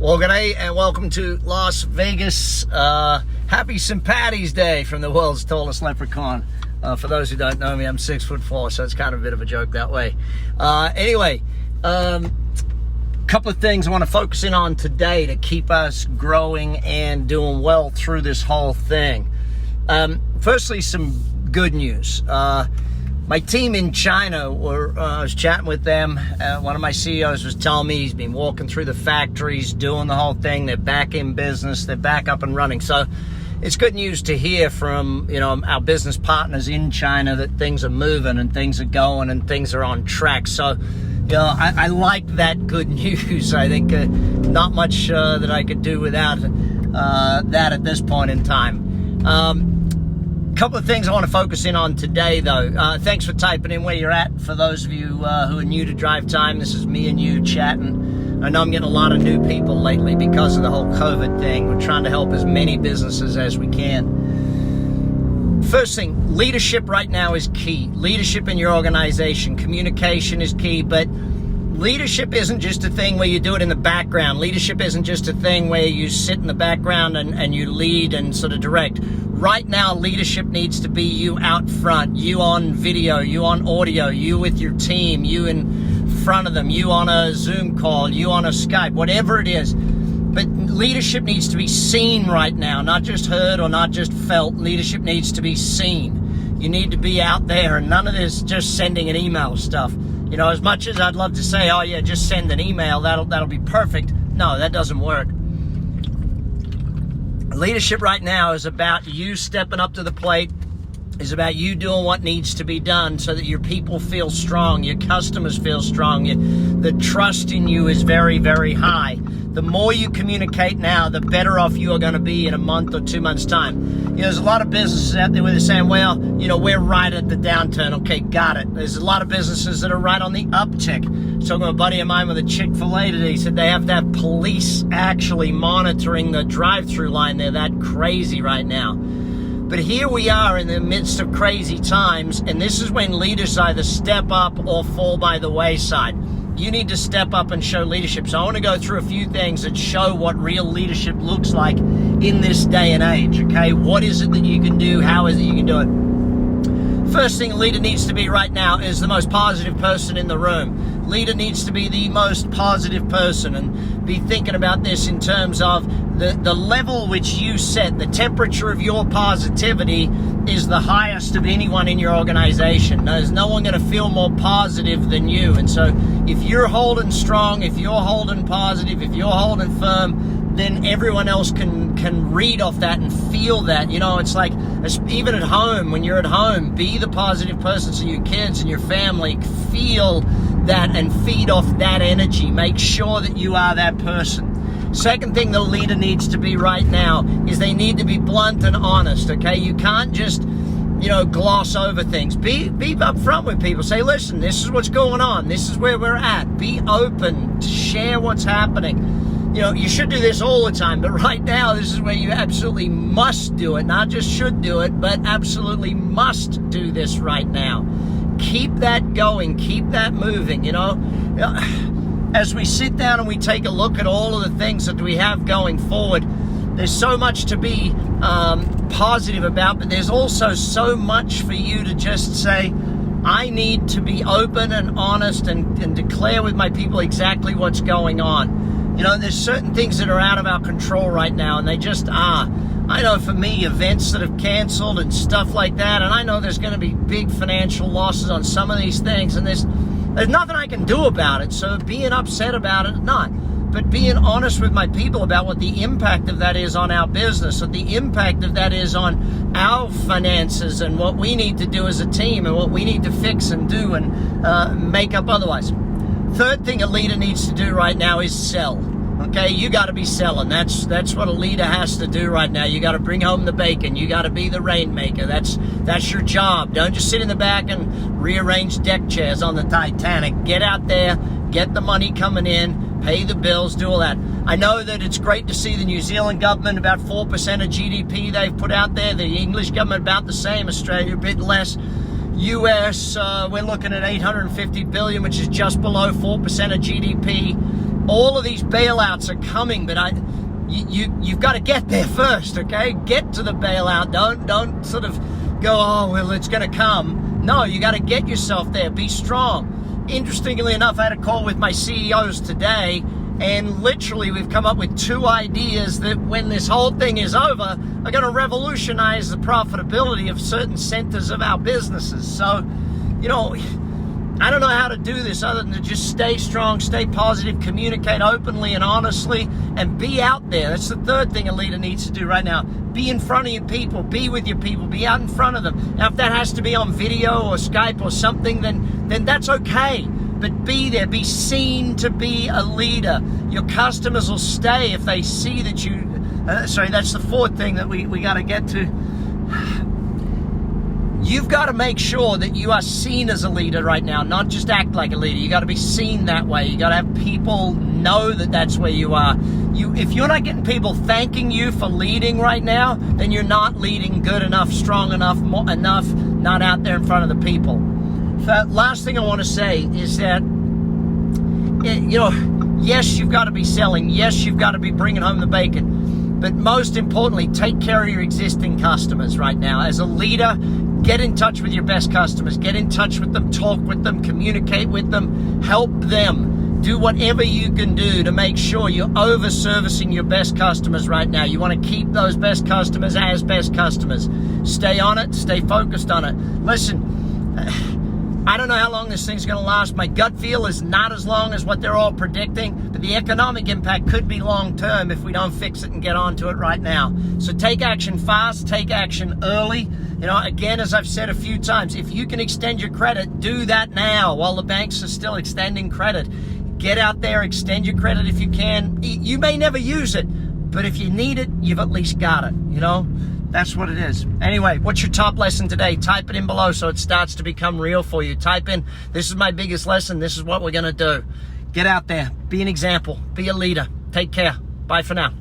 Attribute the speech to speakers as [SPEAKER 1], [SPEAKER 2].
[SPEAKER 1] Well, g'day and welcome to Las Vegas. Happy St. Patty's Day from the world's tallest leprechaun. For those who don't know me, I'm 6'4", so it's kind of a bit of a joke that way. Anyway, couple of things I want to focus in on today to keep us growing and doing well through this whole thing. Firstly, some good news. My team in China, I was chatting with them. One of my CEOs was telling me he's been walking through the factories, doing the whole thing. They're back in business. They're back up and running. So it's good news to hear from, our business partners in China that things are moving and things are going and things are on track. So, I like that good news. I think not much that I could do without that at this point in time. Couple of things I want to focus in on today, though. Thanks for typing in where you're at. For those of you who are new to Drive Time, this is me and you chatting. I know I'm getting a lot of new people lately because of the whole COVID thing. We're trying to help as many businesses as we can. First thing, leadership right now is key. Leadership in your organization. Communication is key, but leadership isn't just a thing where you do it in the background. Leadership isn't just a thing where you sit in the background and you lead and sort of direct. Right now, leadership needs to be you out front, you on video, you on audio, you with your team, you in front of them, you on a Zoom call, you on a Skype, whatever it is. But leadership needs to be seen right now, not just heard or not just felt. Leadership needs to be seen. You need to be out there, and none of this just sending an email stuff. As much as I'd love to say, oh yeah, just send an email, that'll be perfect. No, that doesn't work. Leadership right now is about you stepping up to the plate, is about you doing what needs to be done so that your people feel strong, your customers feel strong, the trust in you is very, very high. The more you communicate now, the better off you are going to be in a month or 2 months' time. There's a lot of businesses out there where they're saying, well, we're right at the downturn. Okay, got it. There's a lot of businesses that are right on the uptick. Talking to a buddy of mine with a Chick-fil-A today, he said they have to have police actually monitoring the drive-through line. They're that crazy right now. But here we are in the midst of crazy times, and this is when leaders either step up or fall by the wayside. You need to step up and show leadership. So I want to go through a few things that show what real leadership looks like in this day and age, okay? What is it that you can do? How is it you can do it? First thing a leader needs to be right now is the most positive person in the room. Leader needs to be the most positive person, and be thinking about this in terms of the level which you set. The temperature of your positivity is the highest of anyone in your organization. There's no one going to feel more positive than you. And so if you're holding strong, if you're holding positive, if you're holding firm, then everyone else can read off that and feel that. It's like, even at home, when you're at home, be the positive person so your kids and your family feel that and feed off that energy. Make sure that you are that person. Second thing the leader needs to be right now is they need to be blunt and honest, okay? You can't just, gloss over things. Be upfront with people. Say, listen, this is what's going on. This is where we're at. Be open. Share what's happening. You should do this all the time, but right now, this is where you absolutely must do it. Not just should do it, but absolutely must do this right now. Keep that going. Keep that moving, As we sit down and we take a look at all of the things that we have going forward, there's so much to be positive about, but there's also so much for you to just say, I need to be open and honest and declare with my people exactly what's going on. There's certain things that are out of our control right now, and they just are. I know for me, events that have canceled and stuff like that, and I know there's going to be big financial losses on some of these things, and there's nothing I can do about it. So being upset about it, not. But being honest with my people about what the impact of that is on our business, or the impact of that is on our finances, and what we need to do as a team, and what we need to fix and do and make up otherwise. Third thing a leader needs to do right now is sell. Okay, you got to be selling. That's what a leader has to do right now. You got to bring home the bacon. You got to be the rainmaker. That's your job. Don't just sit in the back and rearrange deck chairs on the Titanic. Get out there, get the money coming in, pay the bills, do all that. I know that it's great to see the New Zealand government about 4% of GDP they've put out there. The English government about the same. Australia a bit less. US, we're looking at $850 billion, which is just below 4% of GDP. all of these bailouts are coming, but you've got to get there first, okay? Get to the bailout. Don't sort of go, oh, well, it's going to come. No, you got to get yourself there. Be strong. Interestingly enough, I had a call with my CEOs today, and literally we've come up with 2 ideas that when this whole thing is over are going to revolutionize the profitability of certain centers of our businesses. So, you know, I don't know how to do this other than to just stay strong, stay positive, communicate openly and honestly, and be out there. That's the third thing a leader needs to do right now. Be in front of your people, be with your people, be out in front of them. Now, if that has to be on video or Skype or something, then that's okay. But be there, be seen to be a leader. Your customers will stay if they see that you, that's the fourth thing that we got to get to. You've got to make sure that you are seen as a leader right now, not just act like a leader. You got to be seen that way. You got to have people know that that's where you are. If you're not getting people thanking you for leading right now, then you're not leading good enough, strong enough, not out there in front of the people. The last thing I want to say is that, you know, yes, you've got to be selling. Yes, you've got to be bringing home the bacon. But most importantly, take care of your existing customers right now. As a leader, get in touch with your best customers. Get in touch with them, talk with them, communicate with them, help them. Do whatever you can do to make sure you're over-servicing your best customers right now. You want to keep those best customers as best customers. Stay on it. Stay focused on it. Listen, I don't know how long this thing's going to last. My gut feel is not as long as what they're all predicting, but the economic impact could be long-term if we don't fix it and get onto it right now. So take action fast, take action early. You know, again, as I've said a few times, if you can extend your credit, do that now while the banks are still extending credit. Get out there, extend your credit if you can. You may never use it, but if you need it, you've at least got it, you know? That's what it is. Anyway, what's your top lesson today? Type it in below so it starts to become real for you. Type in, this is my biggest lesson. This is what we're going to do. Get out there. Be an example. Be a leader. Take care. Bye for now.